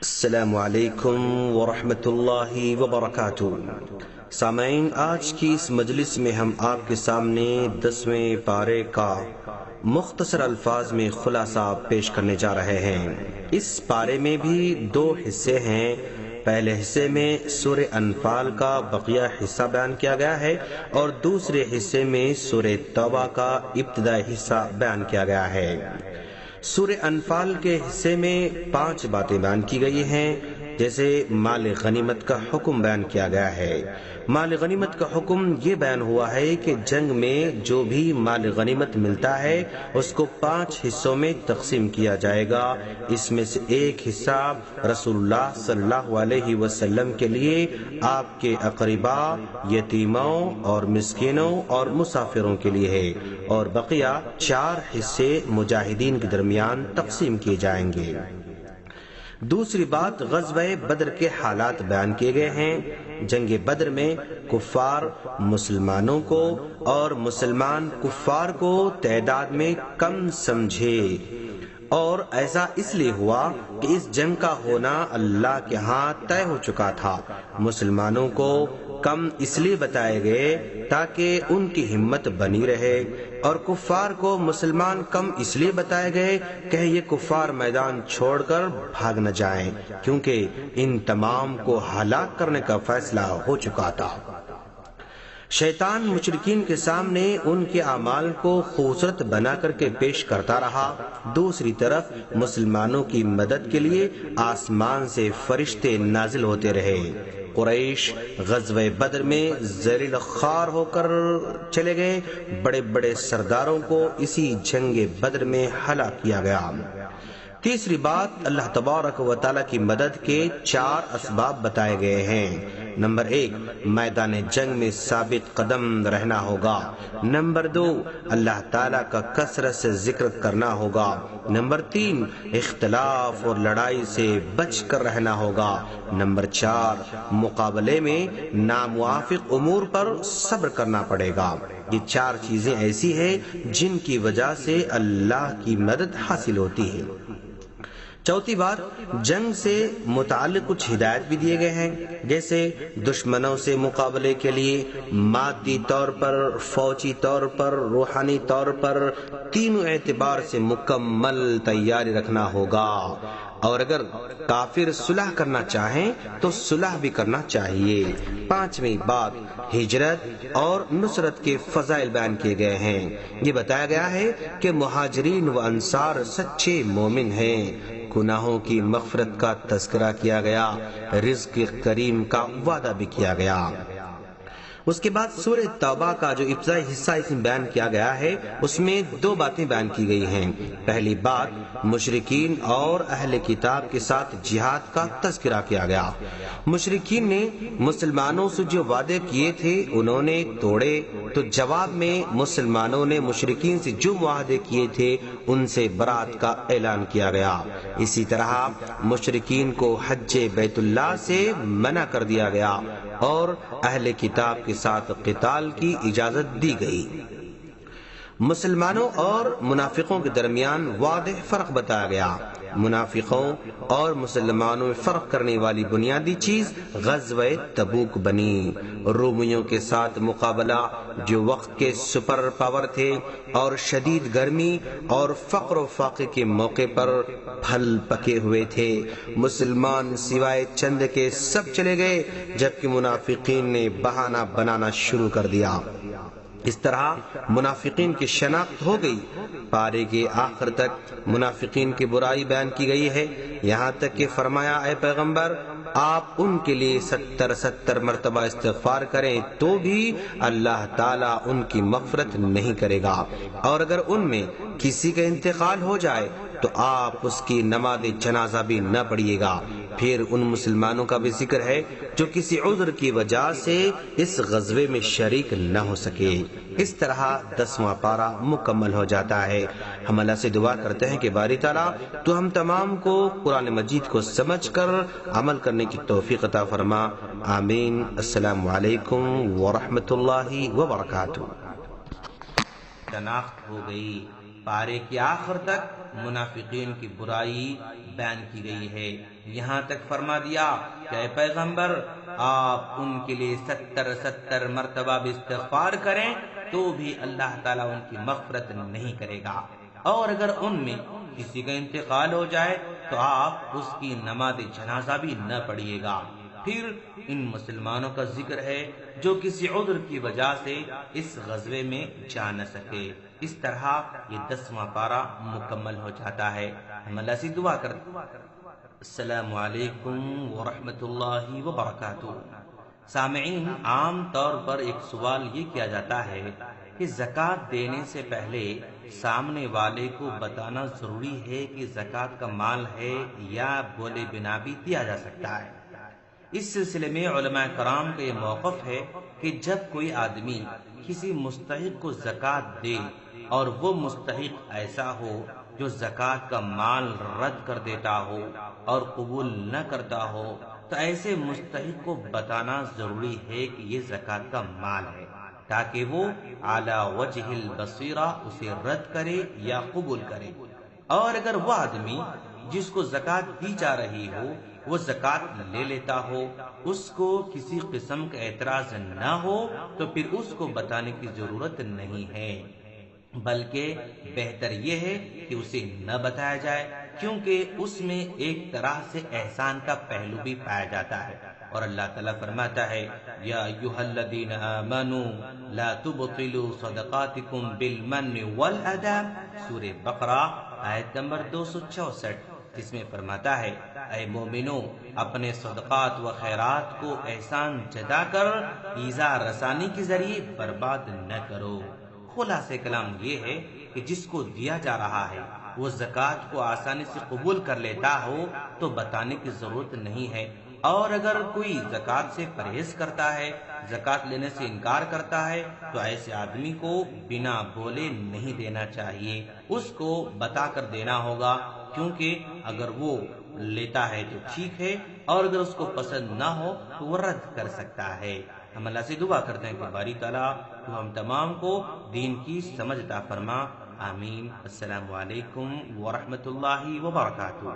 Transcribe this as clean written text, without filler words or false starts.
السلام علیکم ورحمۃ اللہ وبرکاتہ۔ سامعین، آج کی اس مجلس میں ہم آپ کے سامنے 10ویں پارے کا مختصر الفاظ میں خلاصہ پیش کرنے جا رہے ہیں۔ اس پارے میں بھی 2 حصے ہیں۔ پہلے حصے میں سورہ انفال کا بقیہ حصہ بیان کیا گیا ہے اور دوسرے حصے میں سورہ توبہ کا ابتدائی حصہ بیان کیا گیا ہے۔ سورہ انفال کے حصے میں 5 باتیں بیان کی گئی ہیں، جیسے مال غنیمت کا حکم بیان کیا گیا ہے۔ مال غنیمت کا حکم یہ بیان ہوا ہے کہ جنگ میں جو بھی مال غنیمت ملتا ہے اس کو 5 حصوں میں تقسیم کیا جائے گا۔ اس میں سے ایک حصہ رسول اللہ صلی اللہ علیہ وسلم کے لیے، آپ کے اقربا، یتیموں اور مسکینوں اور مسافروں کے لیے ہے، اور بقیہ 4 حصے مجاہدین کے درمیان تقسیم کیے جائیں گے۔ دوسری بات، غزوہ بدر کے حالات بیان کیے گئے ہیں۔ جنگ بدر میں کفار مسلمانوں کو اور مسلمان کفار کو تعداد میں کم سمجھے، اور ایسا اس لیے ہوا کہ اس جنگ کا ہونا اللہ کے ہاں طے ہو چکا تھا۔ مسلمانوں کو کم اس لیے بتائے گئے تاکہ ان کی ہمت بنی رہے، اور کفار کو مسلمان کم اس لیے بتائے گئے کہ یہ کفار میدان چھوڑ کر بھاگ نہ جائیں، کیونکہ ان تمام کو ہلاک کرنے کا فیصلہ ہو چکا تھا۔ شیطان مشرکین کے سامنے ان کے اعمال کو خوبصورت بنا کر کے پیش کرتا رہا، دوسری طرف مسلمانوں کی مدد کے لیے آسمان سے فرشتے نازل ہوتے رہے۔ قریش غزوہ بدر میں ذلیل خوار ہو کر چلے گئے، بڑے بڑے سرداروں کو اسی جنگ بدر میں ہلاک کیا گیا۔ تیسری بات، اللہ تبارک و تعالیٰ کی مدد کے 4 اسباب بتائے گئے ہیں۔ نمبر 1، میدان جنگ میں ثابت قدم رہنا ہوگا۔ نمبر 2، اللہ تعالیٰ کا کثرت سے ذکر کرنا ہوگا۔ نمبر 3، اختلاف اور لڑائی سے بچ کر رہنا ہوگا۔ نمبر 4، مقابلے میں ناموافق امور پر صبر کرنا پڑے گا۔ یہ 4 چیزیں ایسی ہیں جن کی وجہ سے اللہ کی مدد حاصل ہوتی ہے۔ چوتھی بات، جنگ سے متعلق کچھ ہدایت بھی دیے گئے ہیں، جیسے دشمنوں سے مقابلے کے لیے مادی طور پر، فوجی طور پر، روحانی طور پر، تینوں اعتبار سے مکمل تیاری رکھنا ہوگا، اور اگر کافر صلح کرنا چاہیں تو صلح بھی کرنا چاہیے۔ 5ویں بات، ہجرت اور نصرت کے فضائل بیان کیے گئے ہیں۔ یہ بتایا گیا ہے کہ مہاجرین و انصار سچے مومن ہیں۔ گناہوں کی مغفرت کا تذکرہ کیا گیا، رزق کریم کا وعدہ بھی کیا گیا۔ اس کے بعد سورہ توبہ کا جو ابتدائی حصہ اس میں بیان کیا گیا ہے، اس میں 2 باتیں بیان کی گئی ہیں۔ پہلی بات، مشرکین اور اہل کتاب کے ساتھ جہاد کا تذکرہ کیا گیا۔ مشرکین نے مسلمانوں سے جو وعدے کیے تھے انہوں نے توڑے، تو جواب میں مسلمانوں نے مشرکین سے جو معاہدے کیے تھے ان سے برات کا اعلان کیا گیا۔ اسی طرح مشرکین کو حج بیت اللہ سے منع کر دیا گیا اور اہل کتاب کے ساتھ قتال کی اجازت دی گئی۔ مسلمانوں اور منافقوں کے درمیان واضح فرق بتایا گیا۔ منافقوں اور مسلمانوں میں فرق کرنے والی بنیادی چیز غزوہ تبوک بنی۔ رومیوں کے ساتھ مقابلہ، جو وقت کے سپر پاور تھے اور شدید گرمی اور فقر و فاقے کے موقع پر پھل پکے ہوئے تھے، مسلمان سوائے چند کے سب چلے گئے، جبکہ منافقین نے بہانہ بنانا شروع کر دیا۔ اس طرح منافقین کی شناخت ہو گئی۔ پارے کے آخر تک منافقین کی برائی بیان کی گئی ہے، یہاں تک کہ فرمایا، اے پیغمبر، آپ ان کے لیے 70 مرتبہ استغفار کریں تو بھی اللہ تعالیٰ ان کی مغفرت نہیں کرے گا، اور اگر ان میں کسی کا انتقال ہو جائے تو آپ اس کی نماز جنازہ بھی نہ پڑھیے گا۔ پھر ان مسلمانوں کا بھی ذکر ہے جو کسی عذر کی وجہ سے اس غزوے میں شریک نہ ہو سکے۔ اس طرح 10واں پارہ مکمل ہو جاتا ہے۔ ہم اللہ سے دعا کرتے ہیں کہ باری تعالیٰ تو ہم تمام کو قرآن مجید کو سمجھ کر عمل کرنے کی توفیق عطا فرما، آمین۔ السلام علیکم ورحمۃ اللہ وبرکاتہ۔ شناخت ہو گئی، پارے کے آخر تک منافقین کی برائی بیان کی گئی ہے، یہاں تک فرما دیا کہ اے پیغمبر آپ ان کے لیے 70 مرتبہ بھی استغفار کریں تو بھی اللہ تعالیٰ ان کی مغفرت نہیں کرے گا، اور اگر ان میں کسی کا انتقال ہو جائے تو آپ اس کی نماز جنازہ بھی نہ پڑھیے گا۔ پھر ان مسلمانوں کا ذکر ہے جو کسی عذر کی وجہ سے اس غزوے میں جا نہ سکے۔ اس طرح یہ 10واں پارہ مکمل ہو جاتا ہے۔ ہم اللہ سے دعا کرتے ہیں۔ السلام علیکم ورحمۃ اللہ وبرکاتہ۔ سامعین، عام طور پر ایک سوال یہ کیا جاتا ہے کہ زکوٰۃ دینے سے پہلے سامنے والے کو بتانا ضروری ہے کہ زکوٰۃ کا مال ہے یا بولے بنا بھی دیا جا سکتا ہے؟ اس سلسلے میں علماء کرام کا یہ موقف ہے کہ جب کوئی آدمی کسی مستحق کو زکوٰۃ دے اور وہ مستحق ایسا ہو جو زکوٰۃ کا مال رد کر دیتا ہو اور قبول نہ کرتا ہو، تو ایسے مستحق کو بتانا ضروری ہے کہ یہ زکوٰۃ کا مال ہے، تاکہ وہ اعلی وجہ البصیرہ اسے رد کرے یا قبول کرے۔ اور اگر وہ آدمی جس کو زکوٰۃ دی جا رہی ہو وہ زکوٰۃ لے لیتا ہو، اس کو کسی قسم کا اعتراض نہ ہو، تو پھر اس کو بتانے کی ضرورت نہیں ہے، بلکہ بہتر یہ ہے کہ اسے نہ بتایا جائے، کیونکہ اس میں ایک طرح سے احسان کا پہلو بھی پایا جاتا ہے، اور اللہ تعالیٰ فرماتا ہے یا ایھا الذین آمنوا لا تبطلوا صدقاتکم بالمن والاذی، سورہ بقرہ آیت نمبر 264، جس میں فرماتا ہے اے مومنو، اپنے صدقات و خیرات کو احسان جتا کر ایذا رسانی کے ذریعے برباد نہ کرو۔ خلاصہ کلام یہ ہے کہ جس کو دیا جا رہا ہے وہ زکوٰۃ کو آسانی سے قبول کر لیتا ہو تو بتانے کی ضرورت نہیں ہے، اور اگر کوئی زکوٰۃ سے پرہیز کرتا ہے، زکوٰۃ لینے سے انکار کرتا ہے، تو ایسے آدمی کو بنا بولے نہیں دینا چاہیے، اس کو بتا کر دینا ہوگا، کیونکہ اگر وہ لیتا ہے تو ٹھیک ہے، اور اگر اس کو پسند نہ ہو تو وہ رد کر سکتا ہے۔ ہم اللہ سے دعا کرتے ہیں کہ باری تعالیٰ تو ہم تمام کو دین کی سمجھ عطا فرما، آمین۔ السلام علیکم ورحمۃ اللہ وبرکاتہ۔